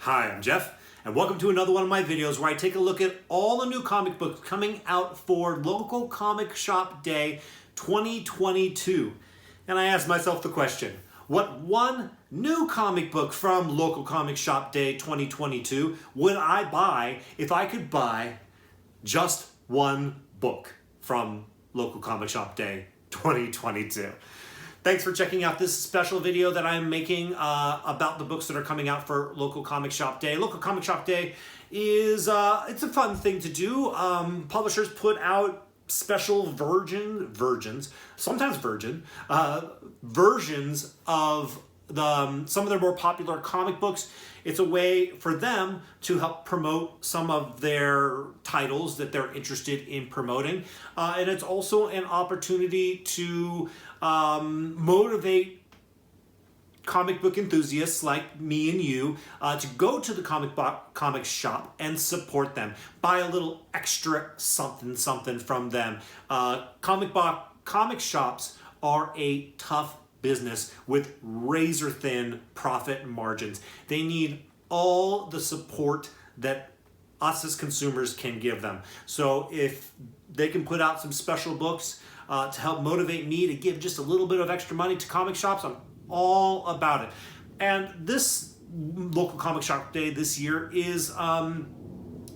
Hi, I'm Jeff, and welcome to another one of my videos where I take a look at all the new comic books coming out for Local Comic Shop Day 2022. And I asked myself the question, what one new comic book from Local Comic Shop Day 2022 would I buy if I could buy just one book from Local Comic Shop Day 2022? Thanks for checking out this special video that I'm making about the books that are coming out for Local Comic Shop Day. Local Comic Shop Day is it's a fun thing to do. Publishers put out special versions of some of their more popular comic books. It's a way for them to help promote some of their titles that they're interested in promoting. And it's also an opportunity to motivate comic book enthusiasts like me and you to go to the comic shop and support them. Buy a little extra something from them. Comic shops are a tough business with razor thin profit margins. They need all the support that us as consumers can give them. So if they can put out some special books to help motivate me to give just a little bit of extra money to comic shops, I'm all about it. And this Local Comic Shop Day this year is a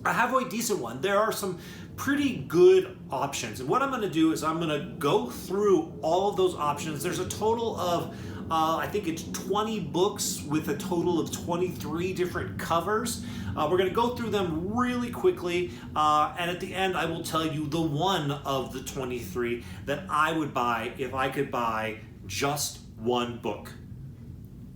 halfway decent one. There are some pretty good options. And what I'm going to do is I'm going to go through all of those options. There's a total of, I think it's 20 books with a total of 23 different covers. We're going to go through them really quickly. And at the end, I will tell you the one of the 23 that I would buy if I could buy just one book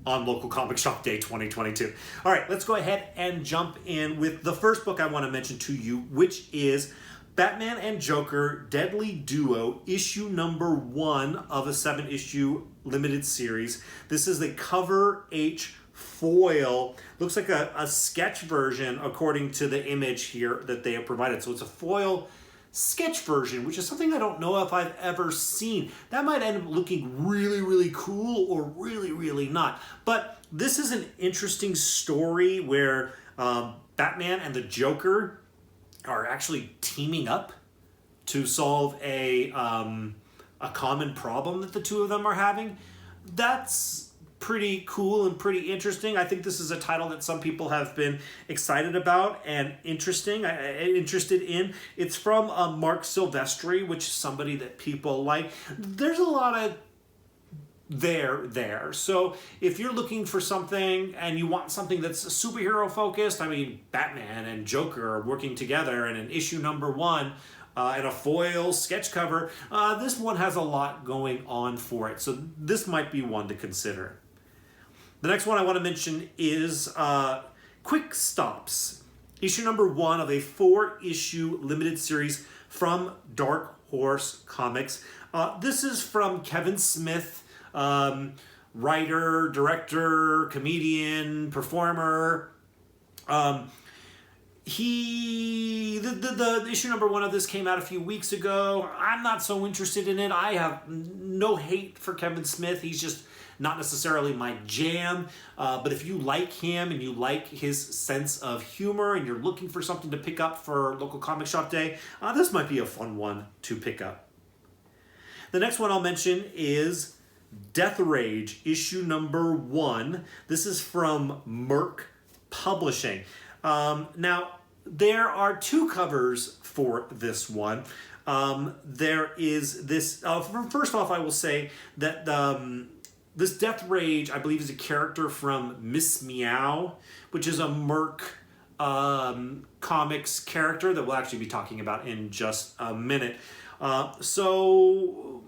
on Local Comic Shop Day 2022. All right, let's go ahead and jump in with the first book I want to mention to you, which is Batman and Joker Deadly Duo, issue number 1 of a 7-issue limited series. This is the Cover H foil. Looks like a sketch version according to the image here that they have provided. So it's a foil sketch version, which is something I don't know if I've ever seen. That might end up looking really, really cool or really, really not. But this is an interesting story where Batman and the Joker are actually teaming up to solve a common problem that the two of them are having. That's pretty cool and pretty interesting. I think this is a title that some people have been excited about and interested in. It's from Marc Silvestri, which is somebody that people like. There's a lot of there. So if you're looking for something and you want something that's superhero focused, I mean, Batman and Joker are working together in an issue number 1 and a foil sketch cover. This one has a lot going on for it. So this might be one to consider. The next one I want to mention is Quick Stops, issue number 1 of a 4-issue limited series from Dark Horse Comics. This is from Kevin Smith, writer, director, comedian, performer. The issue number 1 of this came out a few weeks ago. I'm not so interested in it. I have no hate for Kevin Smith. He's just not necessarily my jam, but if you like him and you like his sense of humor and you're looking for something to pick up for Local Comic Shop Day, this might be a fun one to pick up. The next one I'll mention is Death Rage, issue number 1. This is from Merc Publishing. Now, there are 2 covers for this one. There is this, first off, I will say that this Death Rage, I believe, is a character from Miss Meow, which is a Merc Comics character that we'll actually be talking about in just a minute. So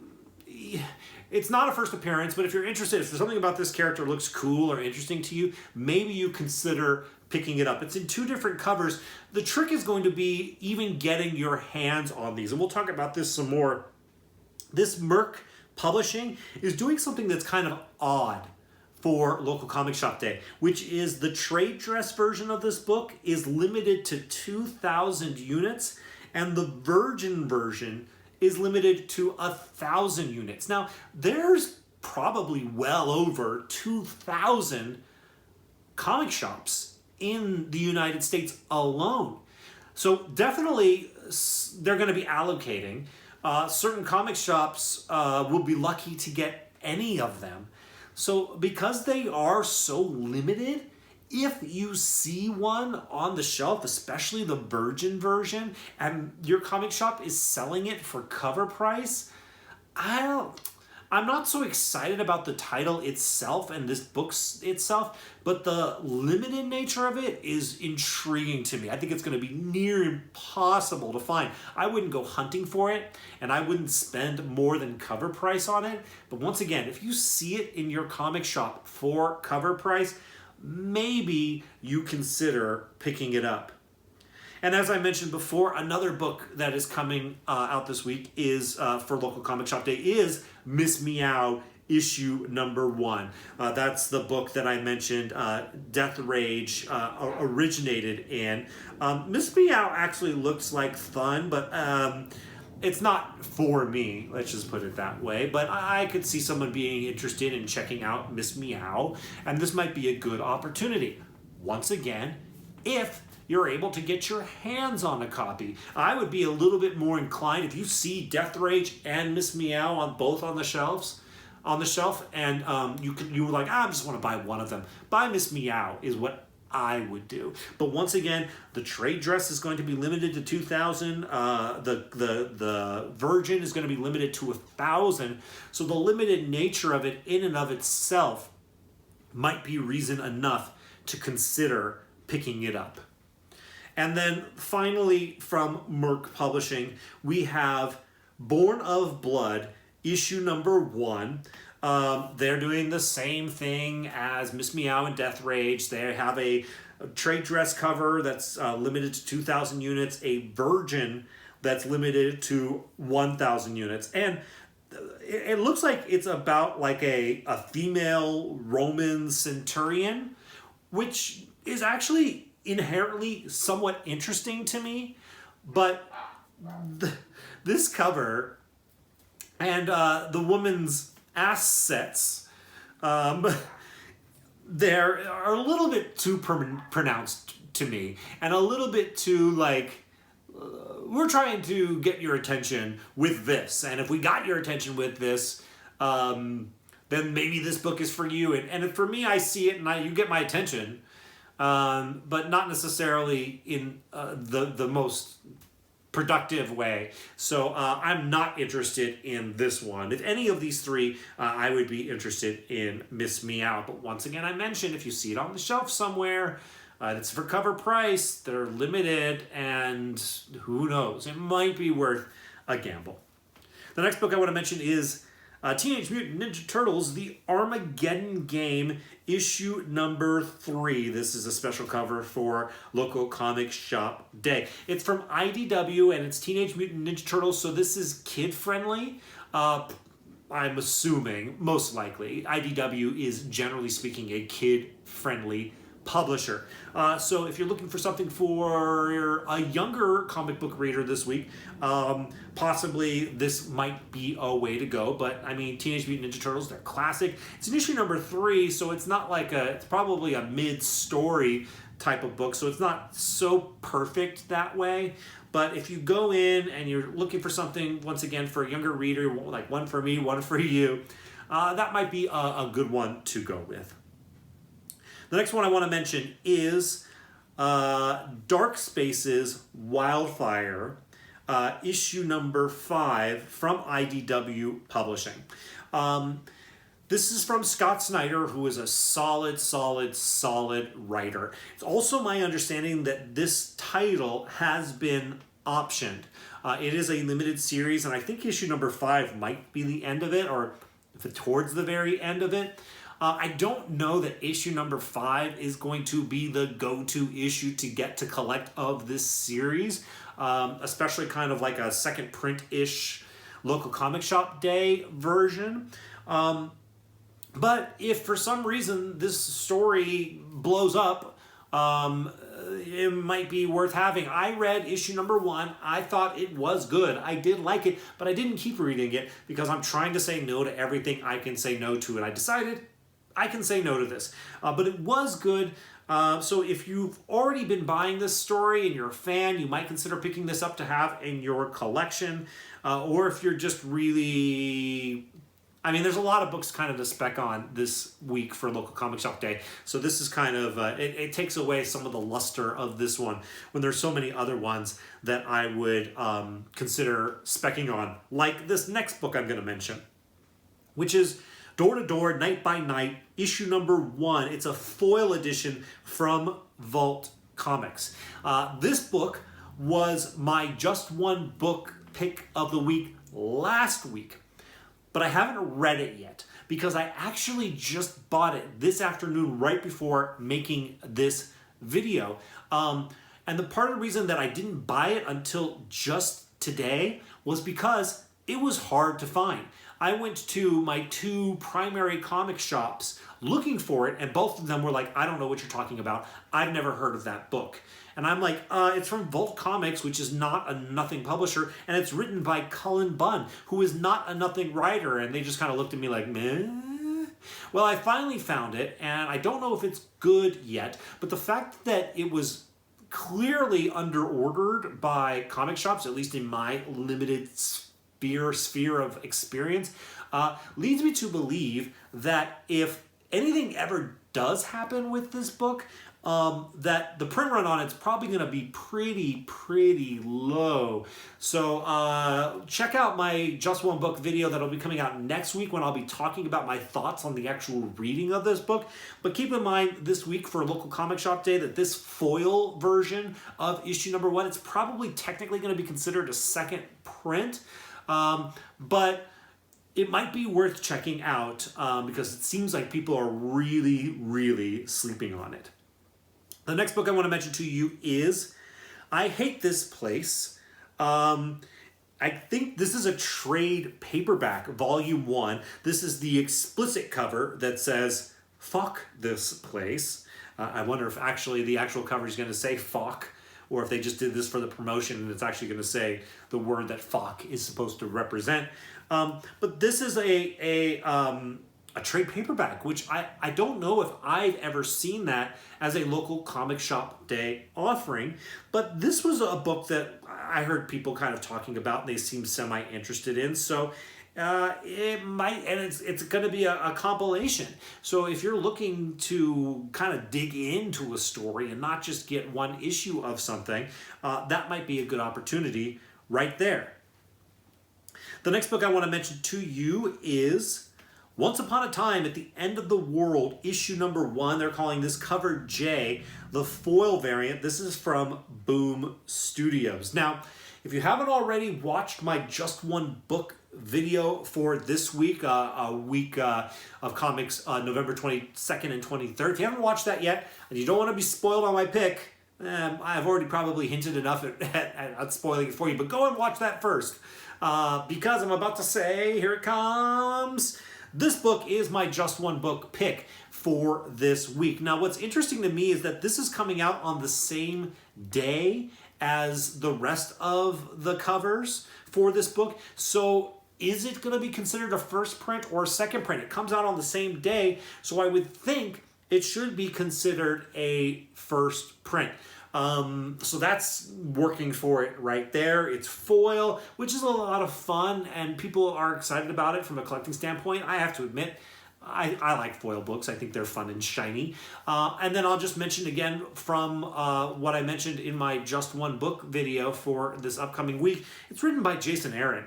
it's not a first appearance, but if you're interested, if something about this character looks cool or interesting to you, maybe you consider picking it up. It's in 2 different covers. The trick is going to be even getting your hands on these, and we'll talk about this some more. This Merc Publishing is doing something that's kind of odd for Local Comic Shop Day, which is the trade dress version of this book is limited to 2,000 units, and the Virgin version is limited to 1,000 units. Now, there's probably well over 2,000 comic shops in the United States alone. So definitely they're going to be allocating. Certain comic shops will be lucky to get any of them. So because they are so limited, if you see one on the shelf, especially the Virgin version, and your comic shop is selling it for cover price, I'm not so excited about the title itself and this book itself, but the limited nature of it is intriguing to me. I think it's going to be near impossible to find. I wouldn't go hunting for it, and I wouldn't spend more than cover price on it. But once again, if you see it in your comic shop for cover price, maybe you consider picking it up. And as I mentioned before, another book that is coming out this week is for Local Comic Shop Day is Miss Meow issue number 1. That's the book that I mentioned Death Rage originated in. Miss Meow actually looks like fun, but it's not for me, let's just put it that way. But I could see someone being interested in checking out Miss Meow, and this might be a good opportunity. Once again, if you're able to get your hands on a copy. I would be a little bit more inclined if you see Death Rage and Miss Meow on both on the shelf, and you were like, I just want to buy one of them. Buy Miss Meow is what I would do. But once again, the trade dress is going to be limited to 2,000. The Virgin is going to be limited to 1,000. So the limited nature of it in and of itself might be reason enough to consider picking it up. And then finally from Merc Publishing, we have Born of Blood, issue number 1. They're doing the same thing as Miss Meow and Death Rage. They have a trade dress cover that's limited to 2,000 units, a Virgin that's limited to 1,000 units. And it looks like it's about like a female Roman centurion, which is actually inherently somewhat interesting to me, but this cover and the woman's assets, there are a little bit too pronounced to me, and a little bit too like, we're trying to get your attention with this, and if we got your attention with this, then maybe this book is for you. And for me, I see it and you get my attention. But not necessarily in the most productive way. So I'm not interested in this one. If any of these three, I would be interested in Miss Meow. But once again, I mentioned if you see it on the shelf somewhere, it's for cover price, they're limited, and who knows, it might be worth a gamble. The next book I want to mention is Teenage Mutant Ninja Turtles, The Armageddon Game, issue number 3. This is a special cover for Local Comic Shop Day. It's from IDW, and it's Teenage Mutant Ninja Turtles, so this is kid-friendly. I'm assuming, most likely. IDW is, generally speaking, a kid-friendly publisher. So if you're looking for something for a younger comic book reader this week, possibly this might be a way to go. But I mean, Teenage Mutant Ninja Turtles, they're classic. It's in issue number 3, so it's not like it's probably a mid-story type of book, so it's not so perfect that way. But if you go in and you're looking for something, once again, for a younger reader, like one for me, one for you, that might be a good one to go with. The next one I want to mention is Dark Spaces Wildfire, issue number 5 from IDW Publishing. This is from Scott Snyder, who is a solid writer. It's also my understanding that this title has been optioned. It is a limited series, and I think issue number 5 might be the end of it, or towards the very end of it. I don't know that issue number 5 is going to be the go-to issue to get to collect of this series, especially kind of like a second print-ish Local Comic Shop Day version. But if for some reason this story blows up, it might be worth having. I read issue number 1. I thought it was good. I did like it, but I didn't keep reading it because I'm trying to say no to everything I can say no to, and I decided I can say no to this. But it was good. So if you've already been buying this story and you're a fan, you might consider picking this up to have in your collection. Or if you're just really... I mean, there's a lot of books kind of to spec on this week for Local Comic Shop Day. So this is kind of, it takes away some of the luster of this one when there's so many other ones that I would consider specking on. Like this next book I'm going to mention, which is Door to Door, Night by Night, issue number 1. It's a foil edition from Vault Comics. This book was my Just One Book pick of the week last week, but I haven't read it yet because I actually just bought it this afternoon right before making this video. And the part of the reason that I didn't buy it until just today was because it was hard to find. I went to my 2 primary comic shops looking for it, and both of them were like, I don't know what you're talking about. I've never heard of that book. And I'm like, it's from Vault Comics, which is not a Nothing publisher, and it's written by Cullen Bunn, who is not a Nothing writer. And they just kind of looked at me like, meh? Well, I finally found it, and I don't know if it's good yet, but the fact that it was clearly under-ordered by comic shops, at least in my limited sphere of experience, leads me to believe that if anything ever does happen with this book, that the print run on it's probably going to be pretty low. So check out my Just One Book video that'll be coming out next week when I'll be talking about my thoughts on the actual reading of this book. But keep in mind this week for Local Comic Shop Day that this foil version of issue number 1, it's probably technically going to be considered a second print. But it might be worth checking out because it seems like people are really sleeping on it. The next book I want to mention to you is I Hate This Place. I think this is a trade paperback, volume 1. This is the explicit cover that says, "Fuck this place." I wonder if actually the actual cover is going to say "fuck," or if they just did this for the promotion and it's actually going to say the word that "fuck" is supposed to represent. But this is a trade paperback, which I don't know if I've ever seen that as a Local Comic Shop Day offering. But this was a book that I heard people kind of talking about and they seemed semi-interested in. So it might, and it's going to be a compilation. So if you're looking to kind of dig into a story and not just get one issue of something, that might be a good opportunity right there. The next book I want to mention to you is Once Upon a Time at the End of the World, issue number 1. They're calling this cover J, the foil variant. This is from Boom Studios. Now, if you haven't already watched my Just One Book video for this week, a week of comics, November 22nd and 23rd, if you haven't watched that yet, and you don't want to be spoiled on my pick, I've already probably hinted enough at spoiling it for you, but go and watch that first. Because I'm about to say, here it comes. This book is my Just One Book pick for this week. Now, what's interesting to me is that this is coming out on the same day as the rest of the covers for this book. So is it going to be considered a first print or a second print? It comes out on the same day, so I would think it should be considered a first print. So that's working for it right there. It's foil, which is a lot of fun, and people are excited about it from a collecting standpoint. I have to admit, I like foil books. I think they're fun and shiny. And then I'll just mention again from what I mentioned in my Just One Book video for this upcoming week. It's written by Jason Aaron.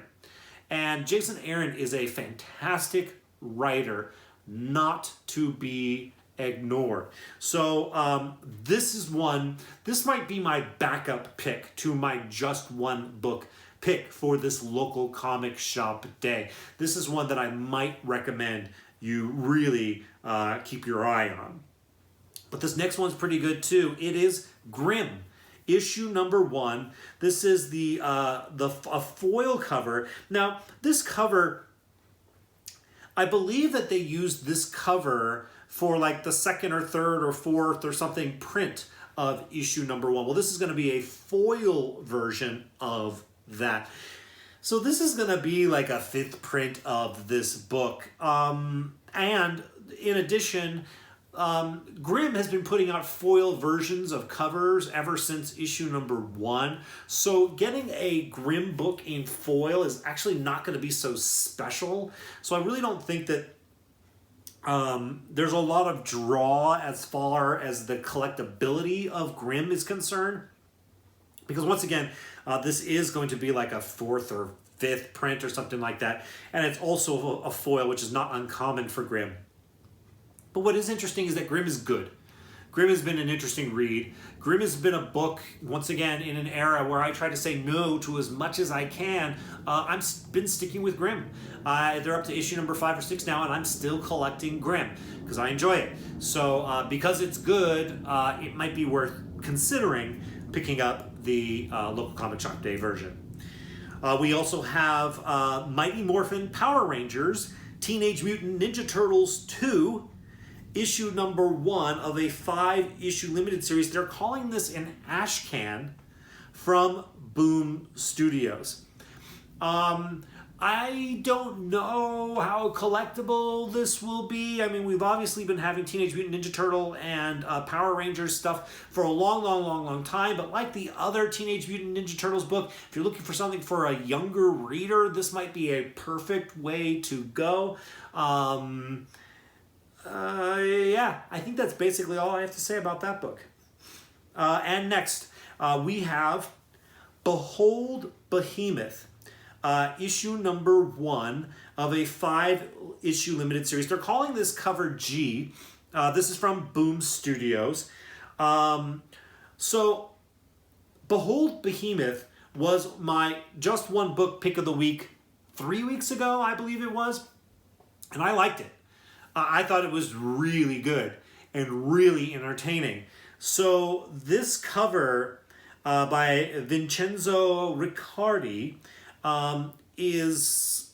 And Jason Aaron is a fantastic writer, not to be ignored. So this might be my backup pick to my Just One Book pick for this Local Comic Shop Day. This is one that I might recommend you really keep your eye on. But this next one's pretty good too. It is Grimm, issue number 1. This is a foil cover. Now, this cover, I believe that they used this cover for like the second or third or fourth or something print of issue number 1. Well, this is going to be a foil version of that. So this is going to be like a 5th print of this book. And in addition, Grimm has been putting out foil versions of covers ever since issue number 1. So getting a Grimm book in foil is actually not going to be so special. So I really don't think that there's a lot of draw as far as the collectability of Grimm is concerned. Because once again, this is going to be like a 4th or 5th print or something like that. And it's also a foil, which is not uncommon for Grimm. But what is interesting is that Grimm is good. Grimm has been an interesting read. Grimm has been a book, once again, in an era where I try to say no to as much as I can. I've been sticking with Grimm. They're up to issue number 5 or 6 now, and I'm still collecting Grimm because I enjoy it. So because it's good, it might be worth considering picking up the local Comic Shop Day version. We also have Mighty Morphin Power Rangers, Teenage Mutant Ninja Turtles 2, issue number 1 of a 5-issue limited series. They're calling this an Ashcan from Boom Studios. I don't know how collectible this will be. I mean, we've obviously been having Teenage Mutant Ninja Turtle and Power Rangers stuff for a long time, but like the other Teenage Mutant Ninja Turtles book, if you're looking for something for a younger reader, this might be a perfect way to go. Yeah, I think that's basically all I have to say about that book. And next, we have Behold Behemoth, issue number 1 of a 5-issue limited series. They're calling this cover G. This is from Boom Studios. So, Behold Behemoth was my Just One Book pick of the week 3 weeks ago, I believe it was, and I liked it. I thought it was really good and really entertaining. So this cover by Vincenzo Riccardi is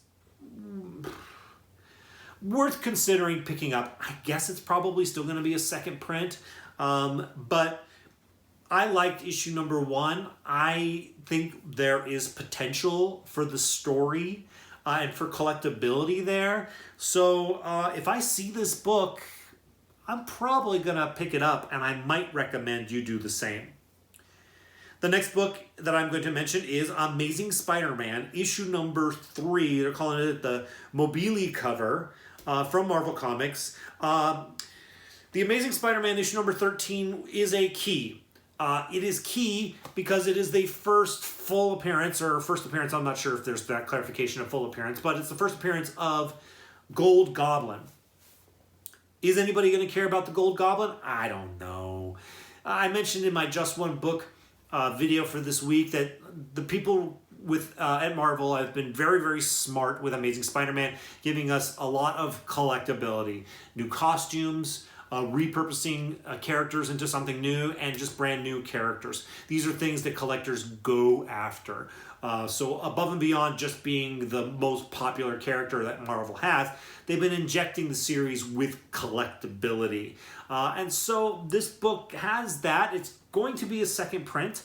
worth considering picking up. I guess it's probably still going to be a second print, but I liked issue number 1. I think there is potential for the story and for collectability there. So if I see this book, I'm probably going to pick it up, and I might recommend you do the same. The next book that I'm going to mention is Amazing Spider-Man, issue number 3. They're calling it the Mobili cover from Marvel Comics. The Amazing Spider-Man issue number 13 is a key. It is key because it is the first full appearance, I'm not sure if there's that clarification of full appearance, but it's the first appearance of Gold Goblin. Is anybody going to care about the Gold Goblin? I don't know. I mentioned in my Just One Book video for this week that the people at Marvel have been very smart with Amazing Spider-Man, giving us a lot of collectability, new costumes, repurposing characters into something new, and just brand new characters. These are things that collectors go after. So above and beyond just being the most popular character that Marvel has, they've been injecting the series with collectability. And so this book has that. It's going to be a second print.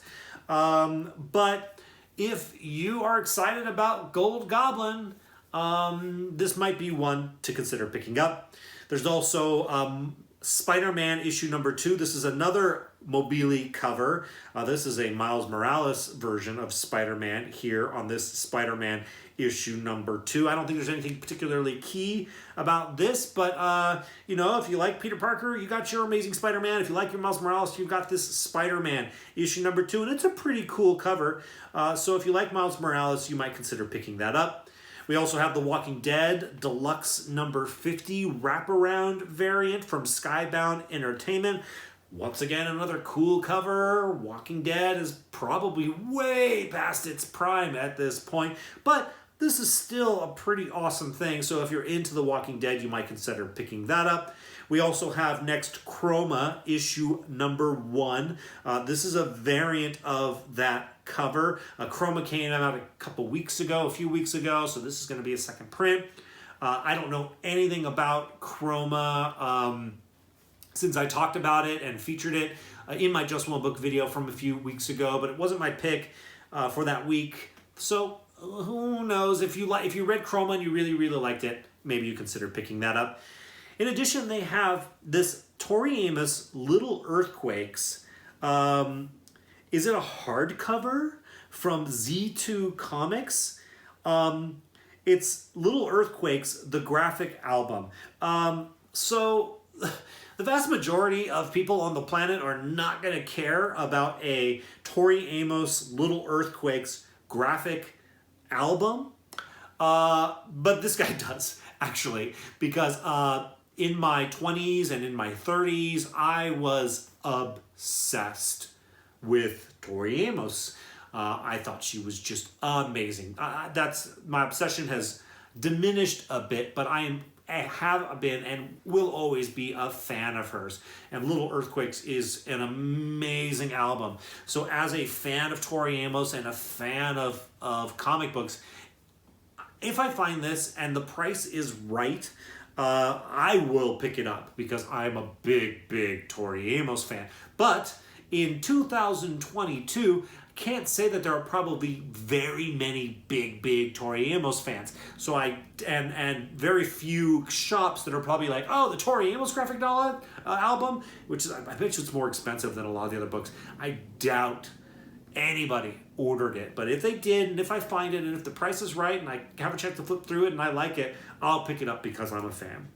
But if you are excited about Gold Goblin, this might be one to consider picking up. There's also Spider-Man issue number 2. This is another Mobili cover. This is a Miles Morales version of Spider-Man here on this Spider-Man issue number 2. I don't think there's anything particularly key about this, but if you like Peter Parker, you got your Amazing Spider-Man. If you like your Miles Morales, you've got this Spider-Man issue number 2, and it's a pretty cool cover. So if you like Miles Morales, you might consider picking that up. We also have The Walking Dead Deluxe number 50 wraparound variant from Skybound Entertainment. Once again, another cool cover. Walking Dead is probably way past its prime at this point, but this is still a pretty awesome thing. So if you're into The Walking Dead, you might consider picking that up. We also have next Chroma issue number 1. This is a variant of that cover. Chroma came out a few weeks ago, so this is going to be a second print. I don't know anything about Chroma since I talked about it and featured it in my Just One Book video from a few weeks ago, but it wasn't my pick for that week. So who knows? If you read Chroma and you really liked it, maybe you consider picking that up. In addition, they have this Tori Amos Little Earthquakes. Is it a hardcover from Z2 Comics? It's Little Earthquakes, the graphic album. So the vast majority of people on the planet are not going to care about a Tori Amos Little Earthquakes graphic album. But this guy does, actually, because in my 20s and in my 30s, I was obsessed with Tori Amos. I thought she was just amazing. My obsession has diminished a bit, but I have been and will always be a fan of hers. And Little Earthquakes is an amazing album. So as a fan of Tori Amos and a fan of comic books, if I find this and the price is right, I will pick it up because I'm a big Tori Amos fan. But in 2022, can't say that there are probably very many big Tori Amos fans. So and very few shops that are probably like, oh, the Tori Amos graphic novel album, which is, I bet you it's more expensive than a lot of the other books. I doubt anybody ordered it, but if they did, and if I find it, and if the price is right, and I have a chance to flip through it, and I like it, I'll pick it up because I'm a fan.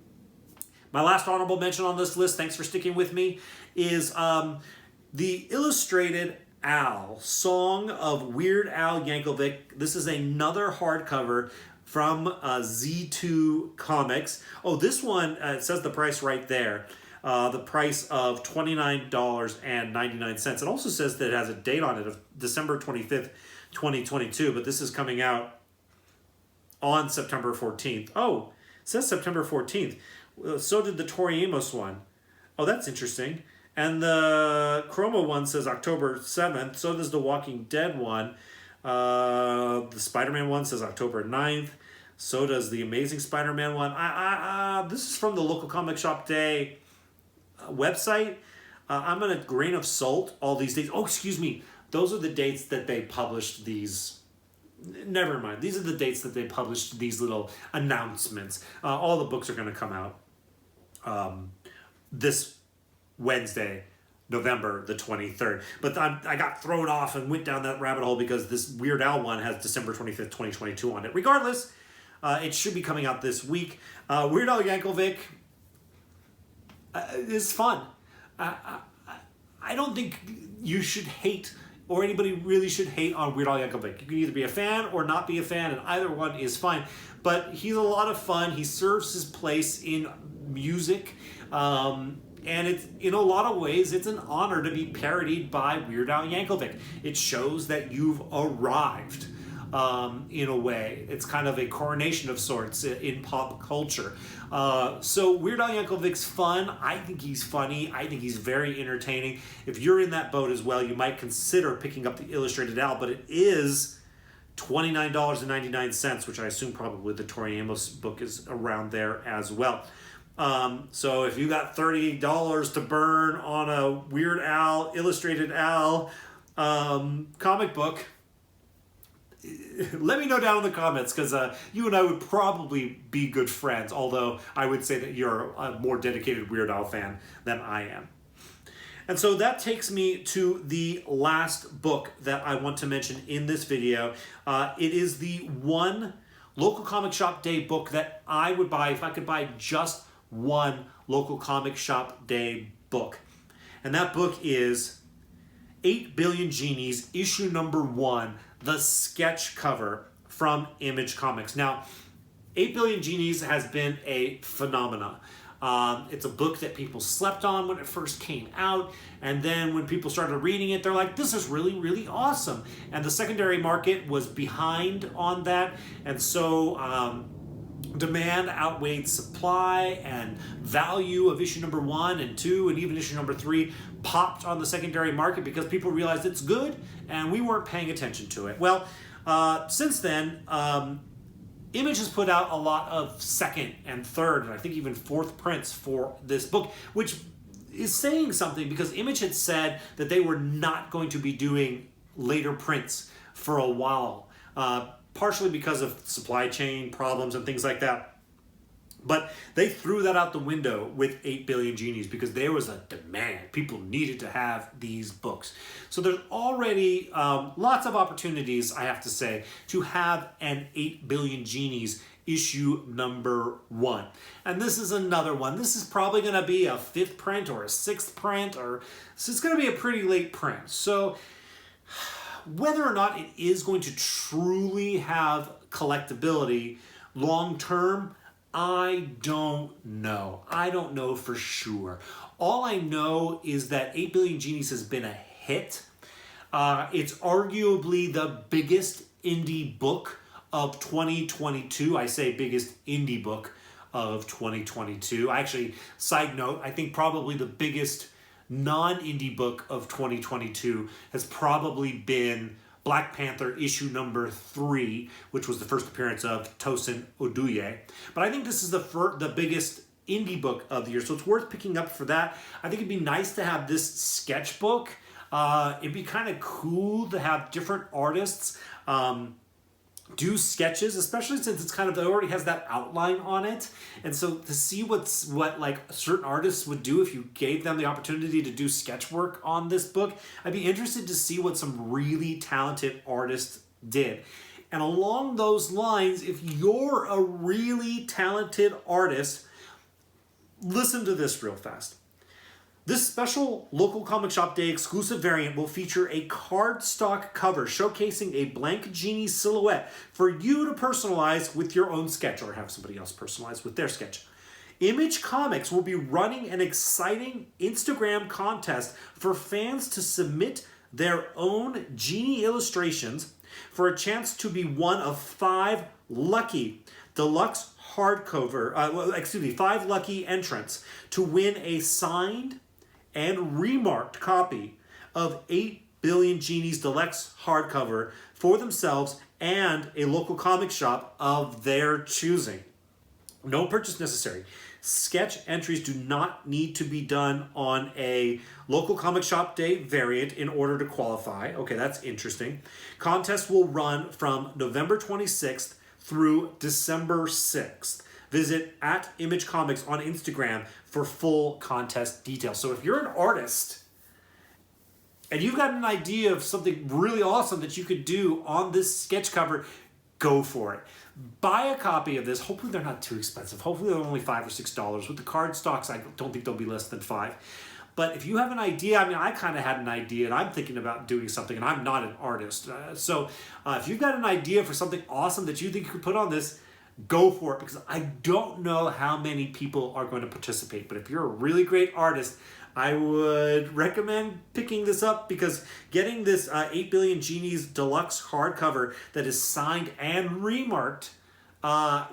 My last honorable mention on this list, thanks for sticking with me, is the Illustrated Al, Song of Weird Al Yankovic. This is another hardcover from Z2 Comics. Oh, this one, it says the price right there. The price of $29.99. It also says that it has a date on it of December 25th, 2022, but this is coming out on September 14th. Oh, it says September 14th. So did the Tori Amos one. Oh, that's interesting. And the Chroma one says October 7th. So does the Walking Dead one. The Spider-Man one says October 9th. So does the Amazing Spider-Man one. This is from the local comic shop day website. I'm going to grain of salt all these dates. Oh, excuse me. Those are the dates that they published these. Never mind. These are the dates that they published these little announcements. All the books are going to come out this Wednesday, November the 23rd. But I got thrown off and went down that rabbit hole because this Weird Al one has December 25th, 2022 on it. Regardless, it should be coming out this week. Weird Al Yankovic is fun. I don't think you should hate, or anybody really should hate on Weird Al Yankovic. You can either be a fan or not be a fan, and either one is fine. But he's a lot of fun. He serves his place in music. And it's, in a lot of ways, it's an honor to be parodied by Weird Al Yankovic. It shows that you've arrived, in a way. It's kind of a coronation of sorts in pop culture. So Weird Al Yankovic's fun. I think he's funny. I think he's very entertaining. If you're in that boat as well, you might consider picking up the Illustrated Al, but it is $29.99, which I assume probably the Tori Amos book is around there as well. So if you got $30 to burn on a Weird Al, Illustrated Al comic book, let me know down in the comments, because you and I would probably be good friends, although I would say that you're a more dedicated Weird Al fan than I am. And so that takes me to the last book that I want to mention in this video. It is the one local comic shop day book that I would buy if I could buy just one local comic shop day book. And that book is 8 Billion Genies, issue number 1, the sketch cover from Image Comics. Now, 8 Billion Genies has been a phenomena. It's a book that people slept on when it first came out, and then when people started reading it, they're like, this is really awesome. And the secondary market was behind on that, and so demand outweighed supply, and value of issue number 1 and 2 and even issue number 3 popped on the secondary market because people realized it's good and we weren't paying attention to it. Well, since then, Image has put out a lot of second and third, and I think even fourth prints for this book, which is saying something because Image had said that they were not going to be doing later prints for a while, partially because of supply chain problems and things like that. But they threw that out the window with 8 Billion Genies because there was a demand. People needed to have these books. So there's already lots of opportunities, I have to say, to have an 8 Billion Genies issue number 1. And this is another one. This is probably going to be a 5th print or a 6th print, so it's going to be a pretty late print. So whether or not it is going to truly have collectability long term, I don't know. I don't know for sure. All I know is that 8 Billion Genies has been a hit. It's arguably the biggest indie book of 2022. I say biggest indie book of 2022. Actually, side note, I think probably the biggest non-indie book of 2022 has probably been Black Panther issue number 3, which was the first appearance of Tosin Oduye. But I think this is the biggest indie book of the year, so it's worth picking up for that. I think it'd be nice to have this sketchbook. It'd be kind of cool to have different artists do sketches, especially since it's it already has that outline on it. And so to see what like certain artists would do if you gave them the opportunity to do sketch work on this book, I'd be interested to see what some really talented artists did. And along those lines, if you're a really talented artist, listen to this real fast. This special Local Comic Shop Day exclusive variant will feature a cardstock cover showcasing a blank genie silhouette for you to personalize with your own sketch or have somebody else personalize with their sketch. Image Comics will be running an exciting Instagram contest for fans to submit their own genie illustrations for a chance to be one of 5 lucky deluxe hardcover, 5 lucky entrants to win a signed and remarked copy of 8 Billion Genies Deluxe hardcover for themselves and a local comic shop of their choosing. No purchase necessary. Sketch entries do not need to be done on a Local Comic Shop Day variant in order to qualify. Okay, that's interesting. Contest will run from November 26th through December 6th. Visit @Image Comics on Instagram for full contest details. So if you're an artist and you've got an idea of something really awesome that you could do on this sketch cover, go for it. Buy a copy of this. Hopefully they're not too expensive. Hopefully they're only $5 or $6. With the card stocks, I don't think they'll be less than $5. But if you have an idea, I kind of had an idea and I'm thinking about doing something and I'm not an artist. So if you've got an idea for something awesome that you think you could put on this, go for it, because I don't know how many people are going to participate. But if you're a really great artist, I would recommend picking this up, because getting this 8 Billion Genies Deluxe hardcover that is signed and remarked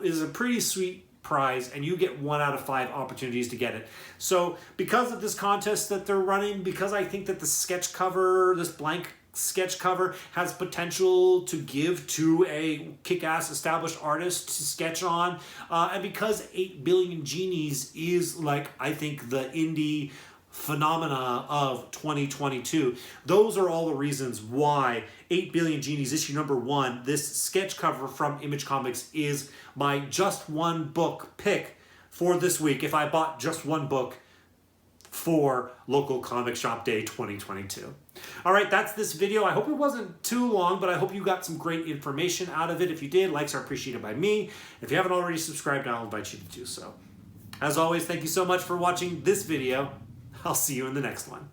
is a pretty sweet prize, and you get 1 out of 5 opportunities to get it. So because of this contest that they're running, because I think that the sketch cover, this blank sketch cover, has potential to give to a kick-ass established artist to sketch on, and because 8 Billion Genies is, like, I think the indie phenomena of 2022, those are all the reasons why 8 Billion Genies issue number 1, this sketch cover from Image Comics, is my just one book pick for this week if I bought just one book for Local Comic Shop Day 2022. All right, that's this video. I hope it wasn't too long, but I hope you got some great information out of it. If you did, likes are appreciated by me. If you haven't already subscribed, I'll invite you to do so. As always, thank you so much for watching this video. I'll see you in the next one.